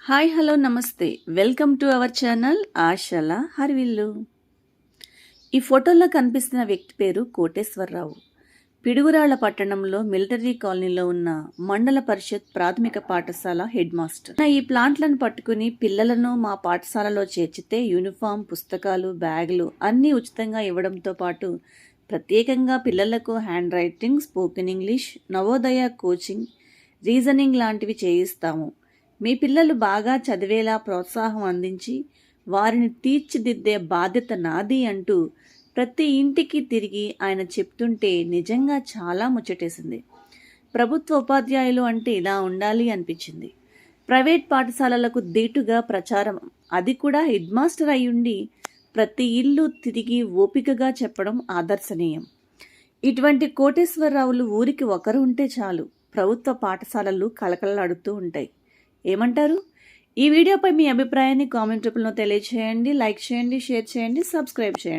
Hi hello నమస్తే welcome to our channel ఆశల హరివిల్లు. ఈ ఫోటోలో కనిపిస్తున్న వ్యక్తి పేరు కోటేశ్వరరావు. పిడుగురాళ్ల పట్టణంలో మిలిటరీ కాలనీలో ఉన్న మండల పరిషత్ ప్రాథమిక పాఠశాల హెడ్ మాస్టర్. ఈ ప్లాంట్లను పట్టుకుని పిల్లలను మా పాఠశాలలో చేర్చితే యూనిఫామ్, పుస్తకాలు, బ్యాగులు అన్నీ ఉచితంగా ఇవ్వడంతో పాటు ప్రత్యేకంగా పిల్లలకు hand writing, spoken English, Navodaya coaching, reasoning లాంటివి చేయిస్తాము. మీ పిల్లలు బాగా చదివేలా ప్రోత్సాహం అందించి వారిని తీర్చిదిద్దే బాధ్యత నాది అంటూ ప్రతి ఇంటికి తిరిగి ఆయన చెప్తుంటే నిజంగా చాలా ముచ్చటేసింది. ప్రభుత్వ ఉపాధ్యాయులు అంటే ఇలా ఉండాలి అనిపించింది. ప్రైవేట్ పాఠశాలలకు దీటుగా ప్రచారం, అది కూడా హెడ్ మాస్టర్ అయ్యుండి ప్రతి ఇల్లు తిరిగి ఓపికగా చెప్పడం ఆదర్శనీయం. ఇటువంటి కోటేశ్వరరావులు ఊరికి ఒకరు ఉంటే చాలు, ప్రభుత్వ పాఠశాలలు కలకలలాడుతూ ఉంటాయి. ఏమంటారు? ఈ వీడియోపై మీ అభిప్రాయాన్ని కామెంట్ రూపంలో తెలియజేయండి. లైక్ చేయండి, షేర్ చేయండి, సబ్స్క్రైబ్ చేయండి.